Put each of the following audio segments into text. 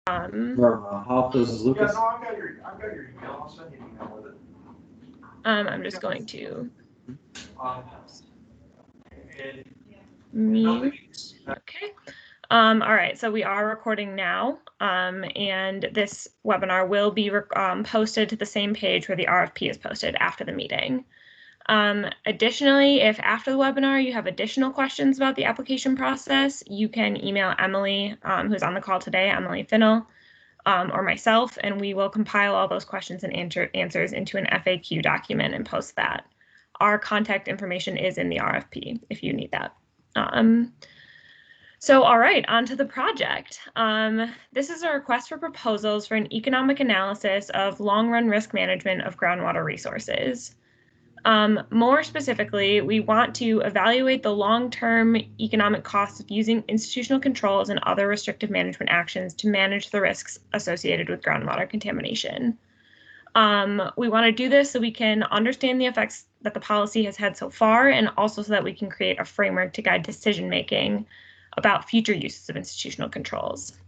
How does Lucas? Yeah, no, I've got your email. I'll send you an email with it. I'm just going to Um, mute. Okay. All right, so we are recording now, and this webinar will be posted to the same page where the RFP is posted after the meeting. Additionally, if after the webinar you have additional questions about the application process, you can email Emily, who's on the call today, Emily Finnell, or myself, and we will compile all those questions and answers into an FAQ document and post that. Our contact information is in the RFP if you need that. So, all right, on to the project. This is a request for proposals for an economic analysis of long-run risk management of groundwater resources. More specifically, we want to evaluate the long-term economic costs of using institutional controls and other restrictive management actions to manage the risks associated with groundwater contamination. We want to do this so we can understand the effects that the policy has had so far, and also so that we can create a framework to guide decision-making about future uses of institutional controls.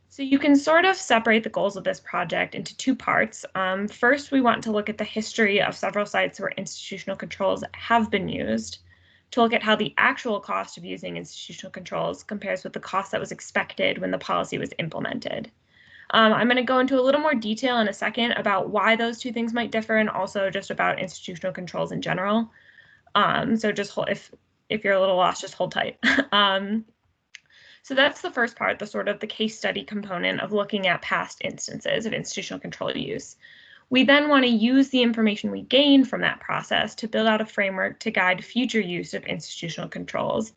So you can sort of separate the goals of this project into two parts. First, we want to look at the history of several sites where institutional controls have been used, to look at how the actual cost of using institutional controls compares with the cost that was expected when the policy was implemented. I'm going to go into a little more detail in a second about why those two things might differ, and also just about institutional controls in general. So just if you're a little lost, just hold tight. So that's the first part, the sort of the case study component of looking at past instances of institutional control use. We then want to use the information we gain from that process to build out a framework to guide future use of institutional controls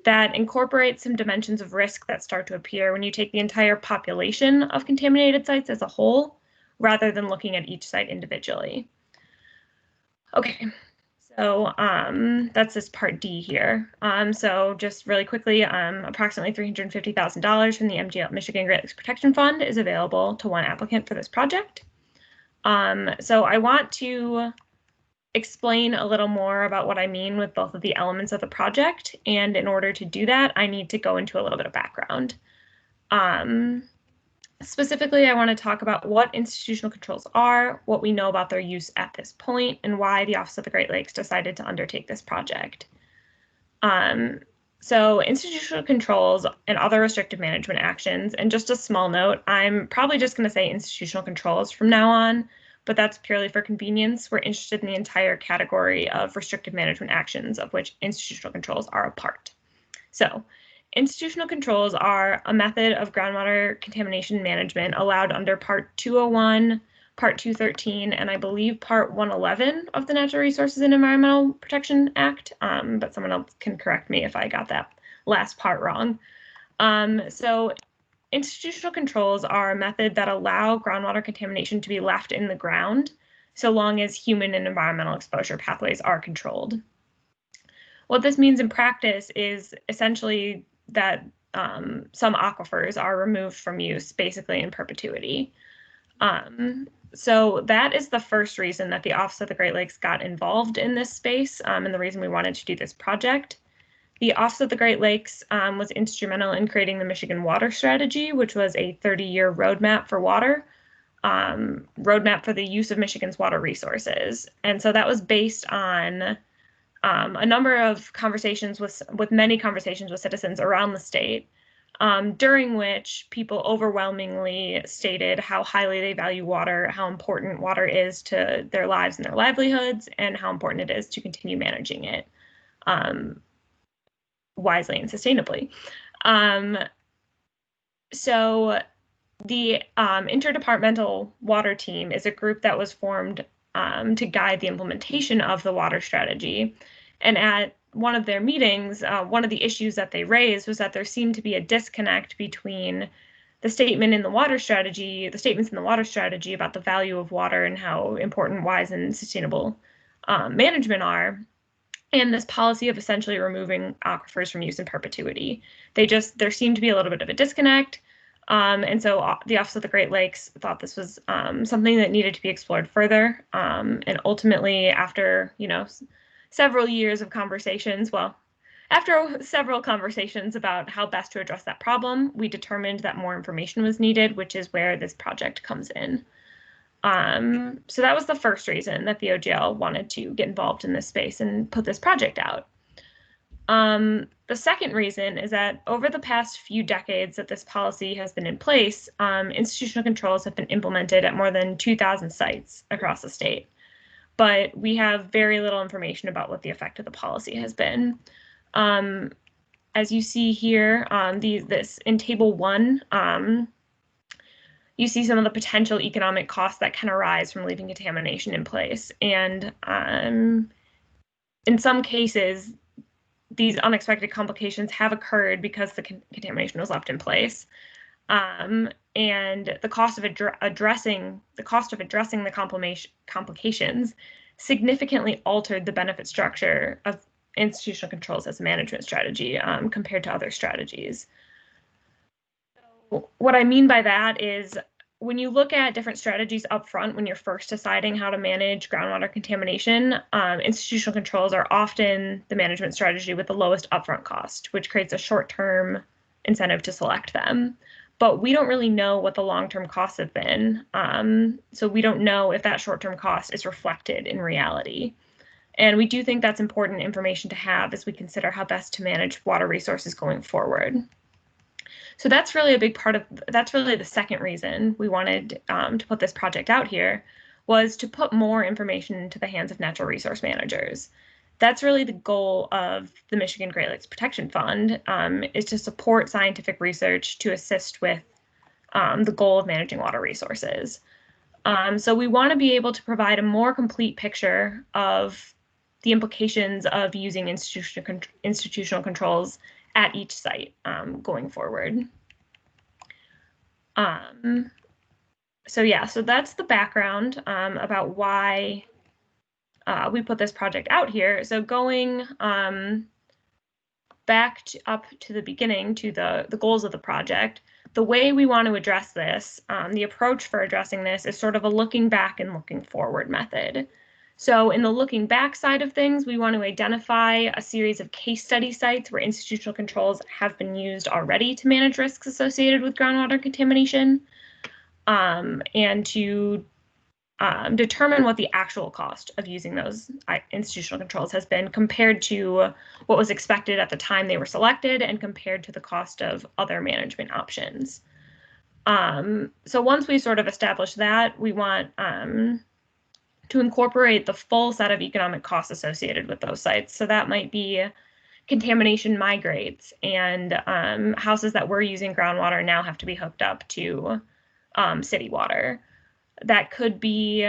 that incorporates some dimensions of risk that start to appear when you take the entire population of contaminated sites as a whole, rather than looking at each site individually. Okay. So that's this part D here. So just really quickly, approximately $350,000 from the MGL Michigan Great Lakes Protection Fund is available to one applicant for this project. So I want to explain a little more about what I mean with both of the elements of the project. And in order to do that, I need to go into a little bit of background. Specifically, I want to talk about what institutional controls are, what we know about their use at this point, and why the Office of the Great Lakes decided to undertake this project. So institutional controls and other restrictive management actions, and just a small note, I'm probably just going to say institutional controls from now on, but that's purely for convenience. We're interested in the entire category of restrictive management actions, of which institutional controls are a part. So institutional controls are a method of groundwater contamination management allowed under Part 201, Part 213, and I believe Part 111 of the Natural Resources and Environmental Protection Act, but someone else can correct me if I got that last part wrong. So institutional controls are a method that allow groundwater contamination to be left in the ground so long as human and environmental exposure pathways are controlled. What this means in practice is essentially that some aquifers are removed from use basically in perpetuity. So that is the first reason that the Office of the Great Lakes got involved in this space, and the reason we wanted to do this project. The Office of the Great Lakes was instrumental in creating the Michigan Water Strategy, which was a 30-year roadmap for water, roadmap for the use of Michigan's water resources. And so that was based on a number of conversations with many conversations with citizens around the state, during which people overwhelmingly stated how highly they value water, how important water is to their lives and their livelihoods, and how important it is to continue managing it wisely and sustainably. So the Interdepartmental Water Team is a group that was formed to guide the implementation of the water strategy. And at one of their meetings, one of the issues that they raised was that there seemed to be a disconnect between the statements in the water strategy about the value of water and how important wise and sustainable management are, and this policy of essentially removing aquifers from use in perpetuity. There seemed to be a little bit of a disconnect. And so the Office of the Great Lakes thought this was something that needed to be explored further. And ultimately, after several years of conversations, well, After several conversations about how best to address that problem, we determined that more information was needed, which is where this project comes in. So that was the first reason that the OGL wanted to get involved in this space and put this project out. The second reason is that over the past few decades that this policy has been in place, institutional controls have been implemented at more than 2,000 sites across the state. But we have very little information about what the effect of the policy has been. As you see here, this in Table 1, you see some of the potential economic costs that can arise from leaving contamination in place. And in some cases, these unexpected complications have occurred because the contamination was left in place. And the cost of addressing the complications significantly altered the benefit structure of institutional controls as a management strategy compared to other strategies. What I mean by that is when you look at different strategies up front when you're first deciding how to manage groundwater contamination, institutional controls are often the management strategy with the lowest upfront cost, which creates a short-term incentive to select them. But we don't really know what the long-term costs have been. So we don't know if that short-term cost is reflected in reality. And we do think that's important information to have as we consider how best to manage water resources going forward. So that's really a big part of, that's really the second reason we wanted to put this project out here, was to put more information into the hands of natural resource managers. That's really the goal of the Michigan Great Lakes Protection Fund, is to support scientific research to assist with the goal of managing water resources. So we want to be able to provide a more complete picture of the implications of using institutional controls at each site going forward. So that's the background about why we put this project out here. So going back up to the beginning to the goals of the project, the way we want to address this, the approach for addressing this is sort of a looking back and looking forward method. So in the looking back side of things, we want to identify a series of case study sites where institutional controls have been used already to manage risks associated with groundwater contamination, and to determine what the actual cost of using those institutional controls has been compared to what was expected at the time they were selected and compared to the cost of other management options. So once we sort of establish that, we want to incorporate the full set of economic costs associated with those sites. So that might be contamination migrates, and houses that were using groundwater now have to be hooked up to city water. That could be,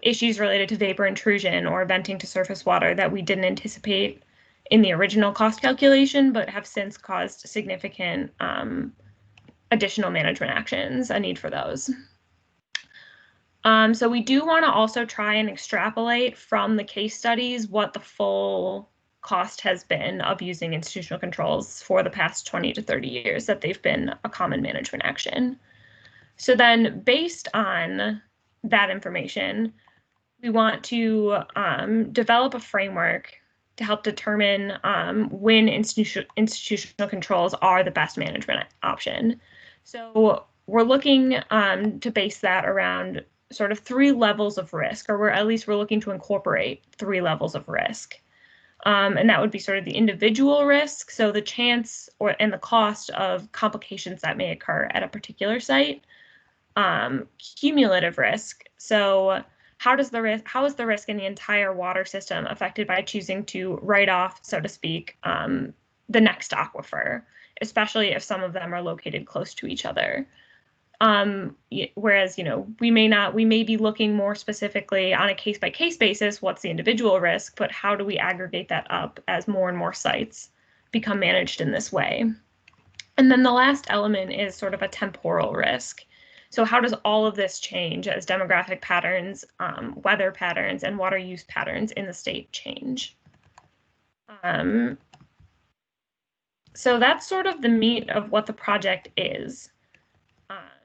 issues related to vapor intrusion or venting to surface water that we didn't anticipate in the original cost calculation, but have since caused significant additional management actions, a need for those. So we do want to also try and extrapolate from the case studies what the full cost has been of using institutional controls for the past 20 to 30 years that they've been a common management action. So then based on that information, we want to develop a framework to help determine when institutional controls are the best management option. So we're looking to base that around sort of 3 levels of risk, or at least we're looking to incorporate 3 levels of risk. And that would be sort of the individual risk, so the chance and the cost of complications that may occur at a particular site. Cumulative risk, so how is the risk in the entire water system affected by choosing to write off, so to speak, the next aquifer, especially if some of them are located close to each other. Whereas, we may be looking more specifically on a case-by-case basis, what's the individual risk, but how do we aggregate that up as more and more sites become managed in this way? And then the last element is sort of a temporal risk. So how does all of this change as demographic patterns, weather patterns, and water use patterns in the state change? So that's sort of the meat of what the project is.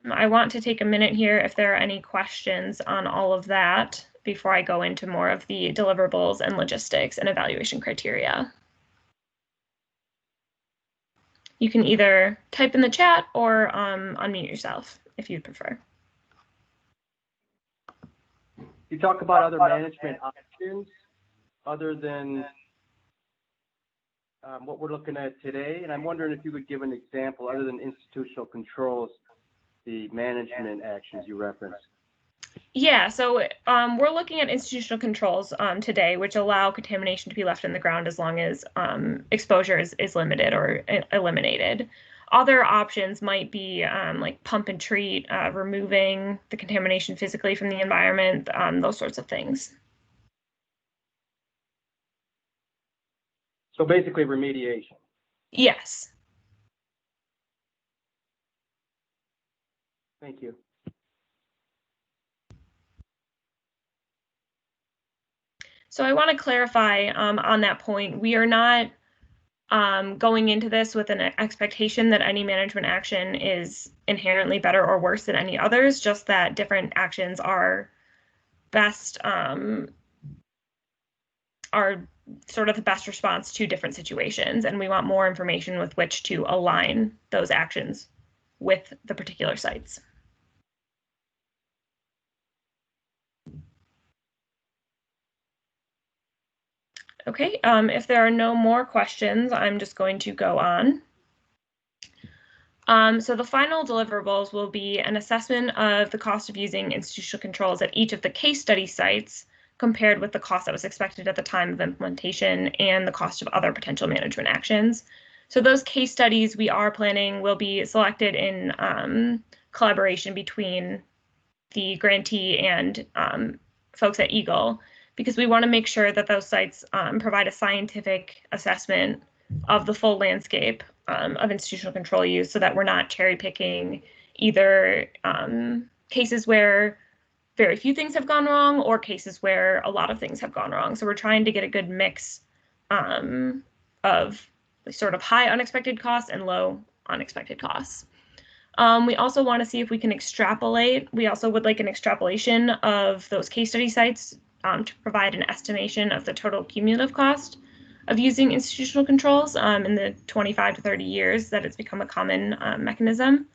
I want to take a minute here if there are any questions on all of that. before I go into more of the deliverables and logistics and evaluation criteria. You can either type in the chat or unmute yourself if you'd prefer. You talk about other management options other than what we're looking at today, and I'm wondering if you would give an example other than institutional controls, the management actions you referenced. Yeah, so we're looking at institutional controls today, which allow contamination to be left in the ground as long as exposure is limited or eliminated. Other options might be like pump and treat, removing the contamination physically from the environment, those sorts of things. So basically remediation. Yes. Thank you. So I want to clarify on that point, we are not going into this with an expectation that any management action is inherently better or worse than any others, just that different actions are best, are sort of the best response to different situations. And we want more information with which to align those actions with the particular sites. Okay, if there are no more questions, I'm just going to go on. So the final deliverables will be an assessment of the cost of using institutional controls at each of the case study sites compared with the cost that was expected at the time of implementation and the cost of other potential management actions. So those case studies we are planning will be selected in collaboration between the grantee and folks at Eagle, because we want to make sure that those sites provide a scientific assessment of the full landscape of institutional control use, so that we're not cherry picking either cases where very few things have gone wrong or cases where a lot of things have gone wrong. So we're trying to get a good mix of sort of high unexpected costs and low unexpected costs. We also want to see if we can extrapolate. We also would like an extrapolation of those case study sites to provide an estimation of the total cumulative cost of using institutional controls in the 25 to 30 years that it's become a common mechanism.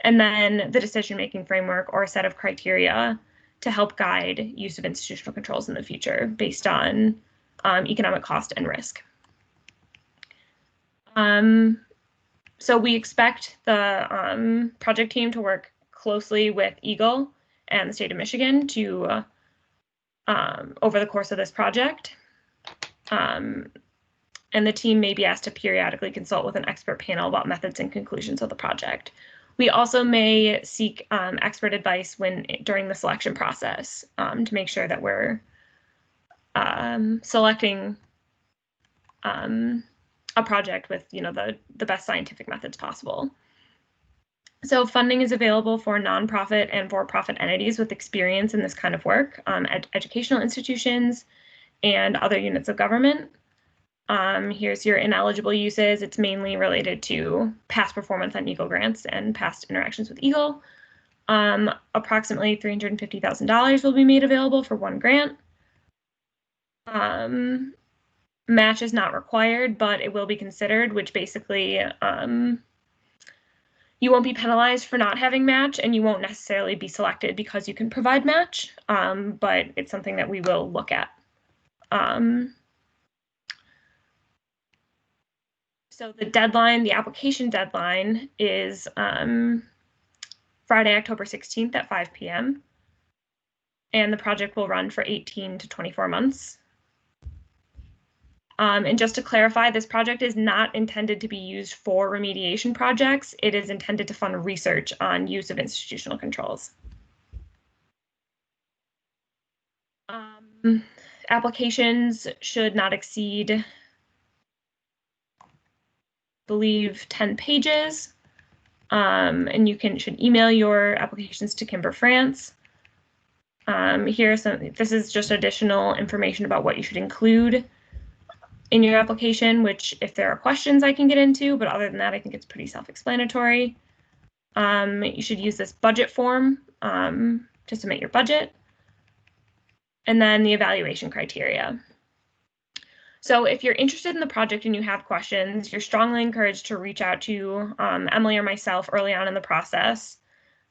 And then the decision-making framework or a set of criteria to help guide use of institutional controls in the future based on economic cost and risk. So we expect the project team to work closely with Eagle and the state of Michigan to over the course of this project. And the team may be asked to periodically consult with an expert panel about methods and conclusions of the project. We also may seek expert advice during the selection process to make sure that we're selecting a project with the best scientific methods possible. So funding is available for nonprofit and for-profit entities with experience in this kind of work, educational institutions, and other units of government. Here's your ineligible uses. It's mainly related to past performance on Eagle grants and past interactions with Eagle. Approximately $350,000 will be made available for one grant. Match is not required, but it will be considered, which basically you won't be penalized for not having match, and you won't necessarily be selected because you can provide match, but it's something that we will look at. So the deadline, the application deadline is Friday, October 16th at 5 p.m. And the project will run for 18 to 24 months. And just to clarify, this project is not intended to be used for remediation projects. It is intended to fund research on use of institutional controls. Applications should not exceed, I believe, 10 pages. And you should email your applications to Kimber France. This is just additional information about what you should include in your application, which if there are questions I can get into, but other than that, I think it's pretty self-explanatory. You should use this budget form to submit your budget. and then the evaluation criteria. So if you're interested in the project and you have questions, you're strongly encouraged to reach out to Emily or myself early on in the process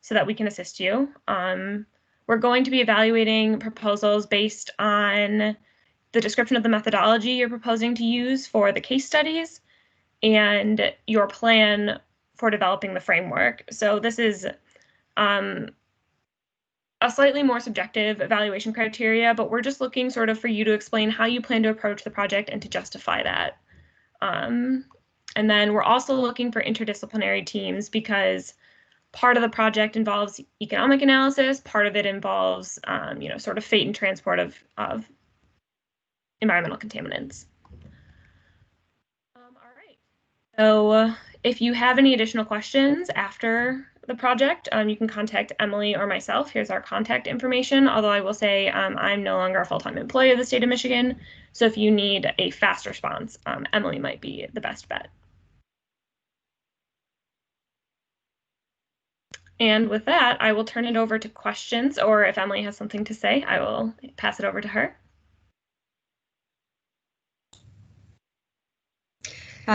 so that we can assist you. We're going to be evaluating proposals based on the description of the methodology you're proposing to use for the case studies and your plan for developing the framework. So this is a slightly more subjective evaluation criteria, but we're just looking sort of for you to explain how you plan to approach the project and to justify that. And then we're also looking for interdisciplinary teams because part of the project involves economic analysis, part of it involves, sort of fate and transport of environmental contaminants. All right. So if you have any additional questions after the project, you can contact Emily or myself. Here's our contact information, although I will say I'm no longer a full-time employee of the state of Michigan. So if you need a fast response, Emily might be the best bet. And with that, I will turn it over to questions, or if Emily has something to say, I will pass it over to her.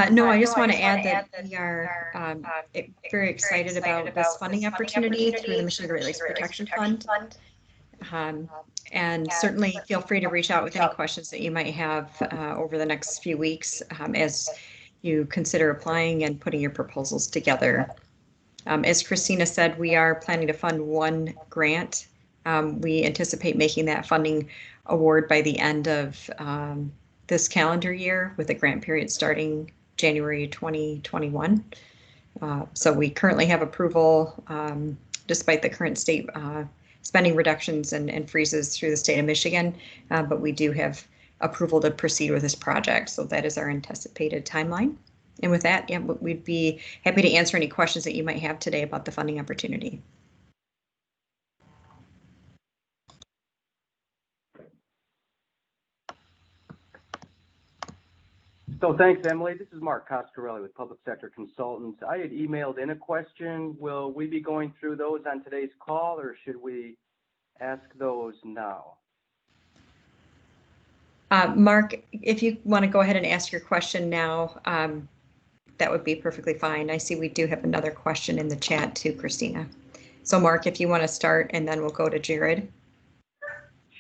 No, I just want to add that we are very excited about this funding opportunity through the Michigan Great Lakes Protection Fund. And certainly feel free to reach out with any questions that you might have over the next few weeks as you consider applying and putting your proposals together. As Christina said, we are planning to fund one grant. We anticipate making that funding award by the end of this calendar year, with the grant period starting January 2021. So we currently have approval despite the current state spending reductions and freezes through the state of Michigan, but we do have approval to proceed with this project. So that is our anticipated timeline. And with that, yeah, we'd be happy to answer any questions that you might have today about the funding opportunity. So thanks, Emily. This is Mark Coscarelli with Public Sector Consultants. I had emailed in a question. Will we be going through those on today's call, or should we ask those now? Mark, if you want to go ahead and ask your question now, that would be perfectly fine. I see we do have another question in the chat too, Christina. So Mark, if you want to start, and then we'll go to Jared.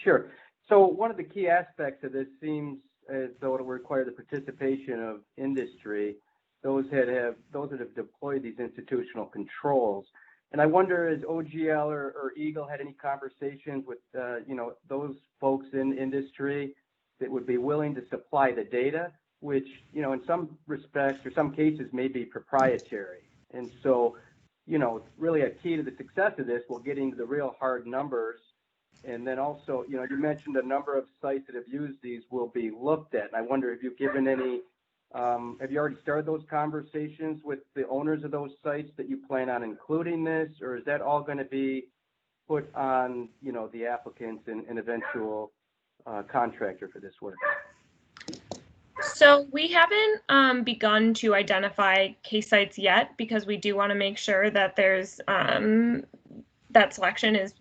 Sure. So one of the key aspects of this seems as though it will require the participation of industry, those that have deployed these institutional controls. And I wonder, has OGL or Eagle had any conversations with those folks in industry that would be willing to supply the data, which in some respects or some cases may be proprietary. And so really a key to the success of this will get into the real hard numbers. And then also, you mentioned a number of sites that have used these will be looked at. And I wonder if you've given any, have you already started those conversations with the owners of those sites that you plan on including this, or is that all going to be put on, the applicants and eventual contractor for this work? So we haven't begun to identify case sites yet, because we do want to make sure that there's that selection is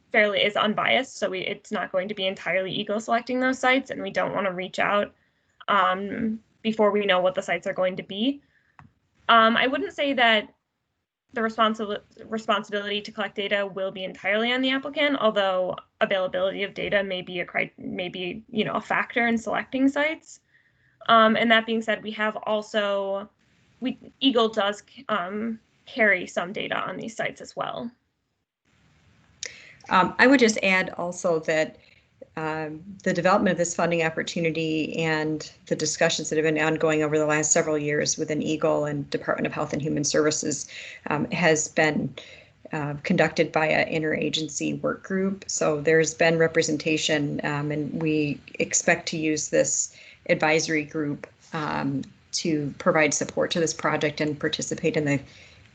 unbiased. So it's not going to be entirely Eagle selecting those sites, and we don't want to reach out before we know what the sites are going to be. I wouldn't say that the responsibility to collect data will be entirely on the applicant, although availability of data may be a factor in selecting sites. And that being said, Eagle does carry some data on these sites as well. I would just add also that the development of this funding opportunity and the discussions that have been ongoing over the last several years within Eagle and Department of Health and Human Services has been conducted by an interagency work group. So there's been representation, and we expect to use this advisory group to provide support to this project and participate in the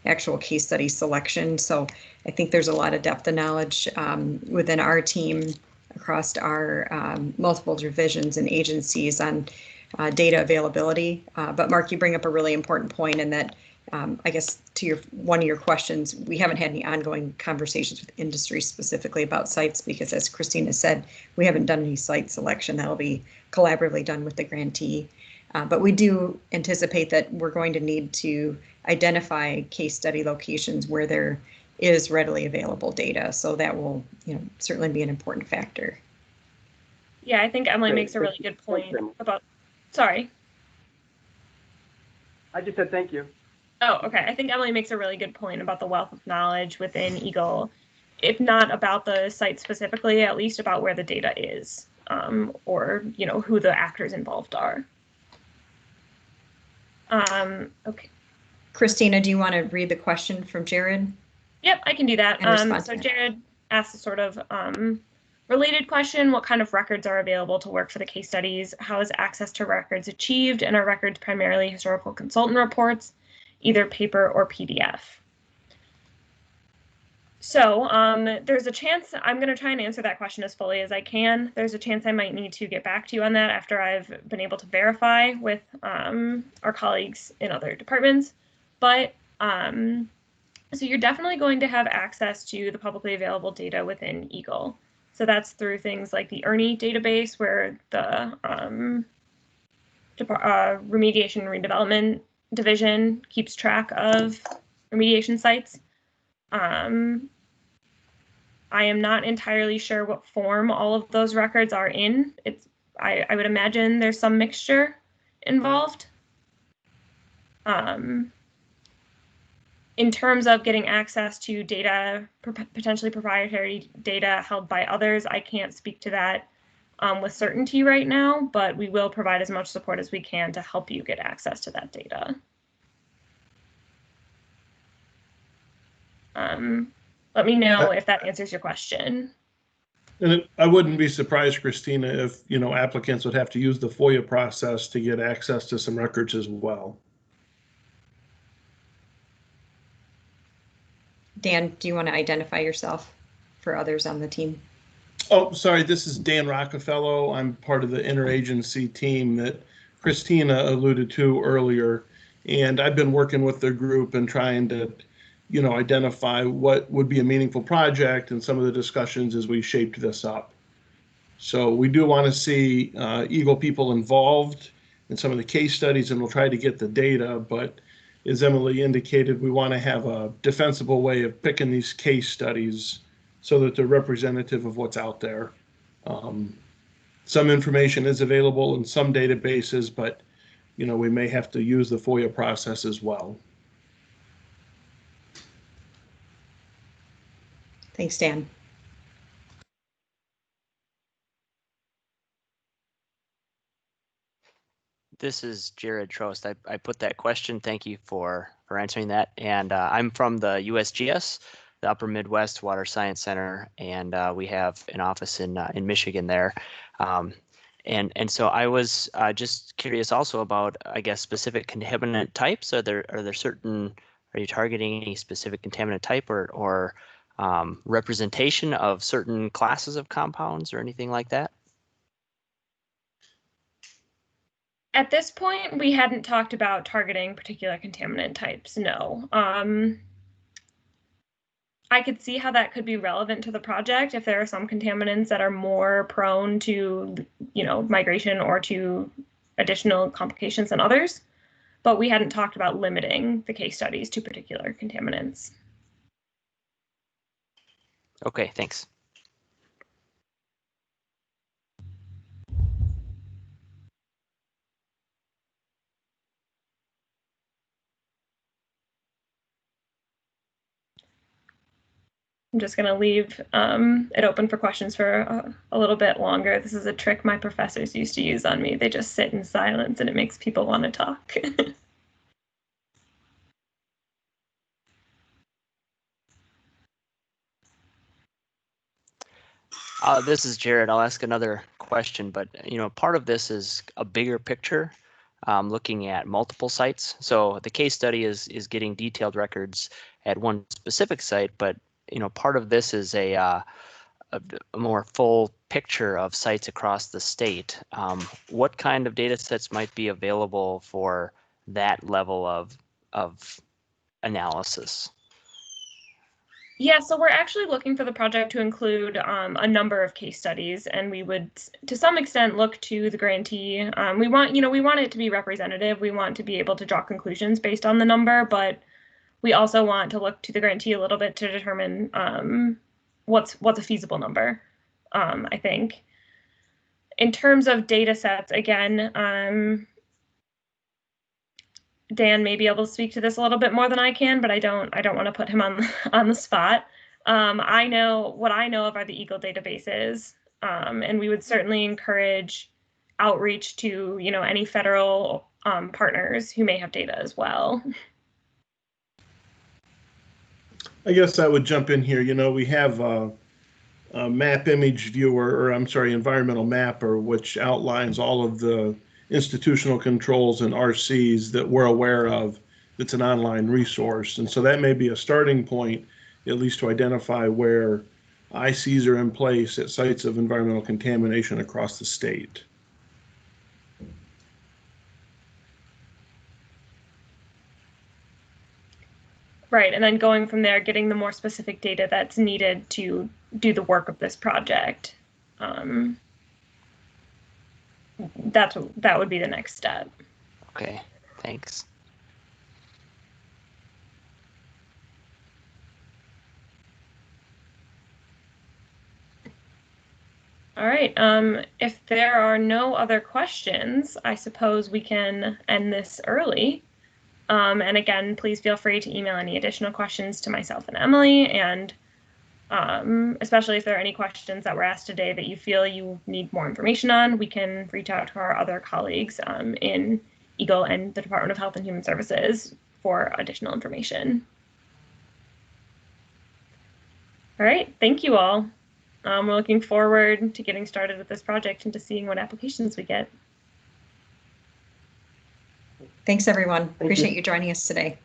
actual case study selection. So I think there's a lot of depth of knowledge within our team across our multiple divisions and agencies on data availability. But Mark, you bring up a really important point in that I guess to one of your questions, we haven't had any ongoing conversations with industry specifically about sites because, as Christina said, we haven't done any site selection. That'll be collaboratively done with the grantee. But we do anticipate that we're going to need to identify case study locations where there is readily available data. So that will, certainly be an important factor. Yeah, I think Emily Great. makes a really good point about, sorry. I just said thank you. Oh, okay. I think Emily makes a really good point about the wealth of knowledge within Eagle, if not about the site specifically, at least about where the data is, or who the actors involved are. Okay. Christina, do you want to read the question from Jared? Yep, I can do that. So that. Jared asked a sort of related question: what kind of records are available to work for the case studies? How is access to records achieved? And are records primarily historical consultant reports, either paper or PDF? So there's a chance I'm going to try and answer that question as fully as I can. There's a chance I might need to get back to you on that after I've been able to verify with our colleagues in other departments. But so you're definitely going to have access to the publicly available data within Eagle. So that's through things like the ERNI database, where the Remediation and Redevelopment Division keeps track of remediation sites. I am not entirely sure what form all of those records are in. I would imagine there's some mixture involved. In terms of getting access to data, potentially proprietary data held by others, I can't speak to that with certainty right now, but we will provide as much support as we can to help you get access to that data. Let me know if that answers your question. And I wouldn't be surprised, Christina, if applicants would have to use the FOIA process to get access to some records as well. Dan, do you want to identify yourself for others on the team? Oh, sorry, this is Dan Rockefeller. I'm part of the interagency team that Christina alluded to earlier. And I've been working with the group and trying to, identify what would be a meaningful project and some of the discussions as we shaped this up. So we do want to see Eagle people involved in some of the case studies, and we'll try to get the data. But as Emily indicated, we want to have a defensible way of picking these case studies so that they're representative of what's out there. Some information is available in some databases, but we may have to use the FOIA process as well. Thanks, Dan. This is Jared Trost. I put that question. Thank you for answering that. And I'm from the USGS, the Upper Midwest Water Science Center, and we have an office in Michigan there. And so I was just curious also about, I guess, specific contaminant types. Are you targeting any specific contaminant type or representation of certain classes of compounds or anything like that? At this point, we hadn't talked about targeting particular contaminant types, no. I could see how that could be relevant to the project if there are some contaminants that are more prone to, migration or to additional complications than others, but we hadn't talked about limiting the case studies to particular contaminants. Okay, thanks. I'm just going to leave it open for questions for a little bit longer. This is a trick my professors used to use on me. They just sit in silence and it makes people want to talk. This is Jared. I'll ask another question, but part of this is a bigger picture, looking at multiple sites. So the case study is getting detailed records at one specific site, but part of this is a more full picture of sites across the state. What kind of data sets might be available for that level of analysis? Yeah, so we're actually looking for the project to include a number of case studies, and we would, to some extent, look to the grantee. We want it to be representative. We want to be able to draw conclusions based on the number, but we also want to look to the grantee a little bit to determine what's a feasible number. I think. In terms of data sets, again, Dan may be able to speak to this a little bit more than I can, but I don't want to put him on the spot. I know what I know of are the Eagle databases, and we would certainly encourage outreach to any federal partners who may have data as well. I guess I would jump in here. We have a map image viewer, or I'm sorry, environmental mapper, which outlines all of the institutional controls and RCs that we're aware of. It's an online resource. And so that may be a starting point, at least to identify where ICs are in place at sites of environmental contamination across the state. Right, and then going from there, getting the more specific data that's needed to do the work of this project. That would be the next step. Okay, thanks. All right, if there are no other questions, I suppose we can end this early. And again, please feel free to email any additional questions to myself and Emily, and especially if there are any questions that were asked today that you feel you need more information on, we can reach out to our other colleagues in Eagle and the Department of Health and Human Services for additional information. All right, thank you all. We're looking forward to getting started with this project and to seeing what applications we get. Thanks, everyone. you. Appreciate you joining us today.